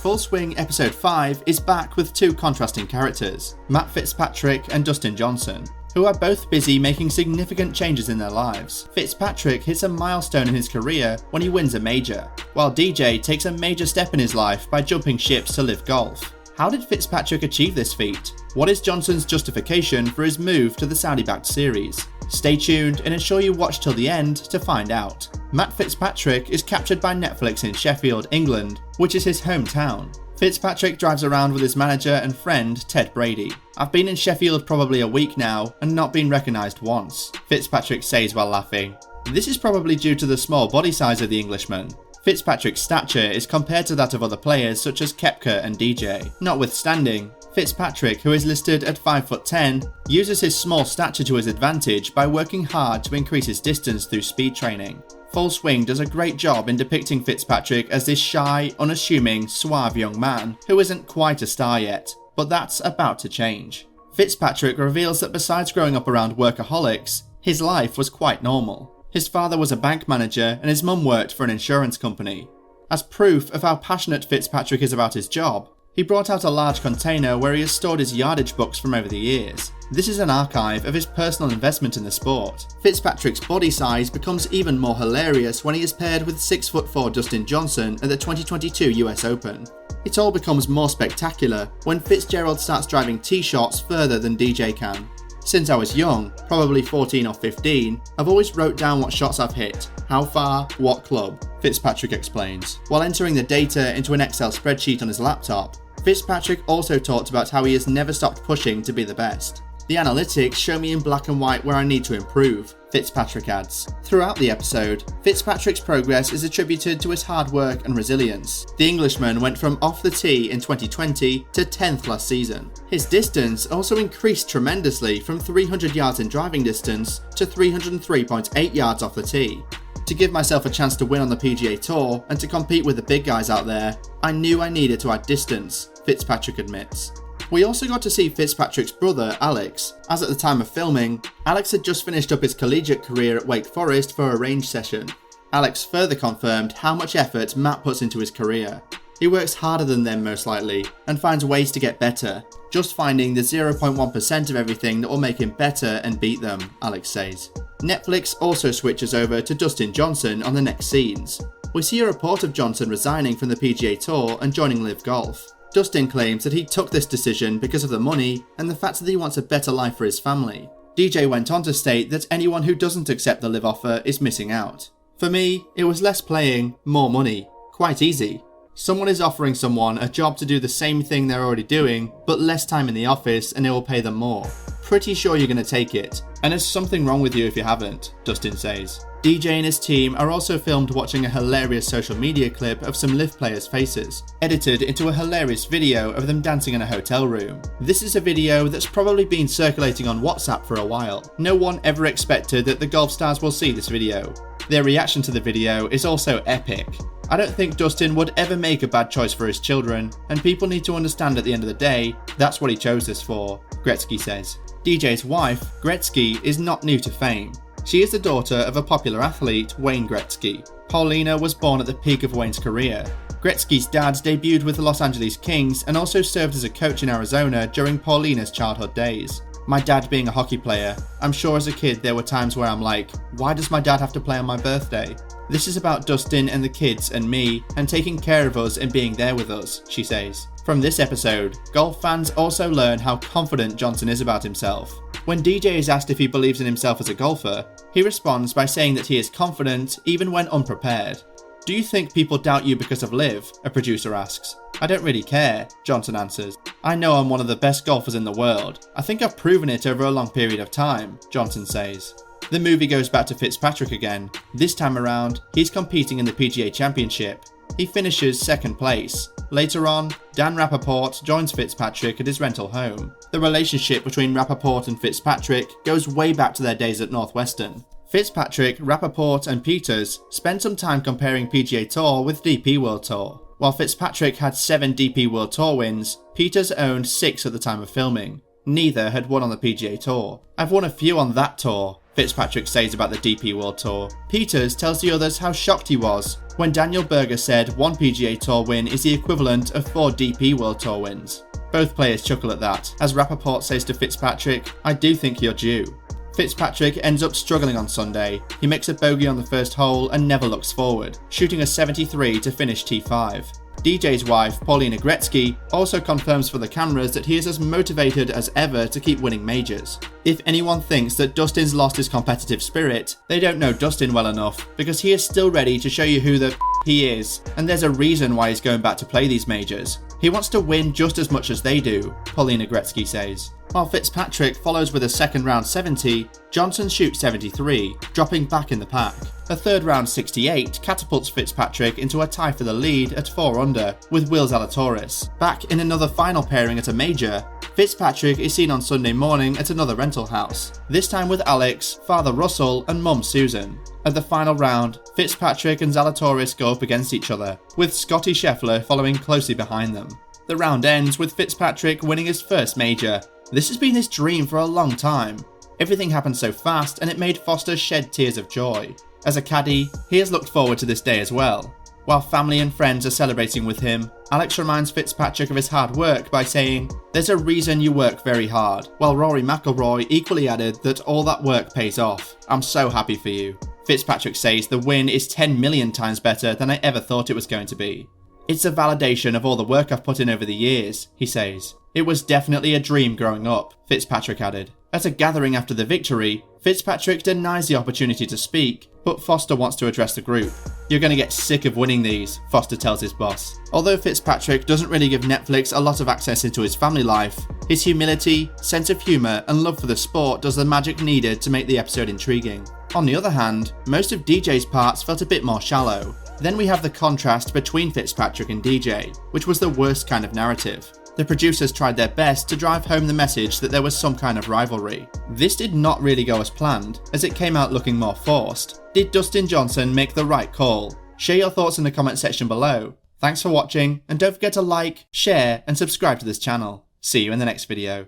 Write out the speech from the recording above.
Full Swing Episode 5 is back with two contrasting characters, Matt Fitzpatrick and Dustin Johnson, who are both busy making significant changes in their lives. Fitzpatrick hits a milestone in his career when he wins a major, while DJ takes a major step in his life by jumping ships to live golf. How did Fitzpatrick achieve this feat? What is Johnson's justification for his move to the Saudi-backed series? Stay tuned and ensure you watch till the end to find out. Matt Fitzpatrick is captured by Netflix in Sheffield, England, which is his hometown. Fitzpatrick drives around with his manager and friend Ted Brady. I've been in Sheffield probably a week now and not been recognised once, Fitzpatrick says while laughing. This is probably due to the small body size of the Englishman. Fitzpatrick's stature is compared to that of other players such as Koepka and DJ. Notwithstanding, Fitzpatrick, who is listed at 5'10", uses his small stature to his advantage by working hard to increase his distance through speed training. Full Swing does a great job in depicting Fitzpatrick as this shy, unassuming, suave young man who isn't quite a star yet, but that's about to change. Fitzpatrick reveals that besides growing up around workaholics, his life was quite normal. His father was a bank manager and his mum worked for an insurance company. As proof of how passionate Fitzpatrick is about his job, he brought out a large container where he has stored his yardage books from over the years. This is an archive of his personal investment in the sport. Fitzpatrick's body size becomes even more hilarious when he is paired with 6'4" Dustin Johnson at the 2022 US Open. It all becomes more spectacular when Fitzgerald starts driving tee shots further than DJ can. Since I was young, probably 14 or 15, I've always wrote down what shots I've hit, how far, what club, Fitzpatrick explains, while entering the data into an Excel spreadsheet on his laptop. Fitzpatrick also talked about how he has never stopped pushing to be the best. The analytics show me in black and white where I need to improve, Fitzpatrick adds. Throughout the episode, Fitzpatrick's progress is attributed to his hard work and resilience. The Englishman went from off the tee in 2020 to 10th last season. His distance also increased tremendously from 300 yards in driving distance to 303.8 yards off the tee. To give myself a chance to win on the PGA Tour and to compete with the big guys out there, I knew I needed to add distance, Fitzpatrick admits. We also got to see Fitzpatrick's brother, Alex, as at the time of filming, Alex had just finished up his collegiate career at Wake Forest for a range session. Alex further confirmed how much effort Matt puts into his career. He works harder than them most likely, and finds ways to get better, just finding the 0.1% of everything that will make him better and beat them, Alex says. Netflix also switches over to Dustin Johnson on the next scenes. We see a report of Johnson resigning from the PGA Tour and joining Live Golf. Dustin claims that he took this decision because of the money and the fact that he wants a better life for his family. DJ went on to state that anyone who doesn't accept the Live offer is missing out. For me, it was less playing, more money. Quite easy. Someone is offering someone a job to do the same thing they're already doing, but less time in the office and it will pay them more. Pretty sure you're going to take it, and there's something wrong with you if you haven't, Dustin says. DJ and his team are also filmed watching a hilarious social media clip of some Live players' faces, edited into a hilarious video of them dancing in a hotel room. This is a video that's probably been circulating on WhatsApp for a while. No one ever expected that the golf stars will see this video. Their reaction to the video is also epic. I don't think Dustin would ever make a bad choice for his children, and people need to understand at the end of the day, that's what he chose this for, Gretzky says. DJ's wife, Gretzky, is not new to fame. She is the daughter of a popular athlete, Wayne Gretzky. Paulina was born at the peak of Wayne's career. Gretzky's dad debuted with the Los Angeles Kings and also served as a coach in Arizona during Paulina's childhood days. My dad being a hockey player, I'm sure as a kid there were times where I'm like, why does my dad have to play on my birthday? This is about Dustin and the kids and me, and taking care of us and being there with us, she says. From this episode, golf fans also learn how confident Johnson is about himself. When DJ is asked if he believes in himself as a golfer, he responds by saying that he is confident even when unprepared. Do you think people doubt you because of Live? A producer asks. I don't really care, Johnson answers. I know I'm one of the best golfers in the world. I think I've proven it over a long period of time, Johnson says. The movie goes back to Fitzpatrick again. This time around, he's competing in the PGA Championship. He finishes second place. Later on, Dan Rappaport joins Fitzpatrick at his rental home. The relationship between Rappaport and Fitzpatrick goes way back to their days at Northwestern. Fitzpatrick, Rappaport and Peters spent some time comparing PGA Tour with DP World Tour. While Fitzpatrick had 7 DP World Tour wins, Peters owned 6 at the time of filming. Neither had won on the PGA Tour. I've won a few on that tour, Fitzpatrick says about the DP World Tour. Peters tells the others how shocked he was when Daniel Berger said one PGA Tour win is the equivalent of 4 DP World Tour wins. Both players chuckle at that, as Rappaport says to Fitzpatrick, "I do think you're due." Fitzpatrick ends up struggling on Sunday. He makes a bogey on the first hole and never looks forward, shooting a 73 to finish T5. DJ's wife, Paulina Gretzky, also confirms for the cameras that he is as motivated as ever to keep winning majors. If anyone thinks that Dustin's lost his competitive spirit, they don't know Dustin well enough, because he is still ready to show you who the he is, and there's a reason why he's going back to play these majors. He wants to win just as much as they do, Paulina Gretzky says. While Fitzpatrick follows with a second round 70, Johnson shoots 73, dropping back in the pack. A third round 68 catapults Fitzpatrick into a tie for the lead at 4 under with Will Zalatoris. Back in another final pairing at a major, Fitzpatrick is seen on Sunday morning at another rental house, this time with Alex, Father Russell and Mum Susan. At the final round, Fitzpatrick and Zalatoris go up against each other, with Scotty Scheffler following closely behind them. The round ends with Fitzpatrick winning his first major. This has been his dream for a long time. Everything happened so fast and it made Foster shed tears of joy. As a caddy, he has looked forward to this day as well. While family and friends are celebrating with him, Alex reminds Fitzpatrick of his hard work by saying, "There's a reason you work very hard," while Rory McIlroy equally added that all that work pays off. "I'm so happy for you." Fitzpatrick says the win is 10 million times better than I ever thought it was going to be. "It's a validation of all the work I've put in over the years," he says. "It was definitely a dream growing up," Fitzpatrick added. At a gathering after the victory, Fitzpatrick denies the opportunity to speak, but Foster wants to address the group. "You're going to get sick of winning these," Foster tells his boss. Although Fitzpatrick doesn't really give Netflix a lot of access into his family life, his humility, sense of humour and love for the sport does the magic needed to make the episode intriguing. On the other hand, most of DJ's parts felt a bit more shallow. Then we have the contrast between Fitzpatrick and DJ, which was the worst kind of narrative. The producers tried their best to drive home the message that there was some kind of rivalry. This did not really go as planned, as it came out looking more forced. Did Dustin Johnson make the right call? Share your thoughts in the comment section below. Thanks for watching, and don't forget to like, share, and subscribe to this channel. See you in the next video.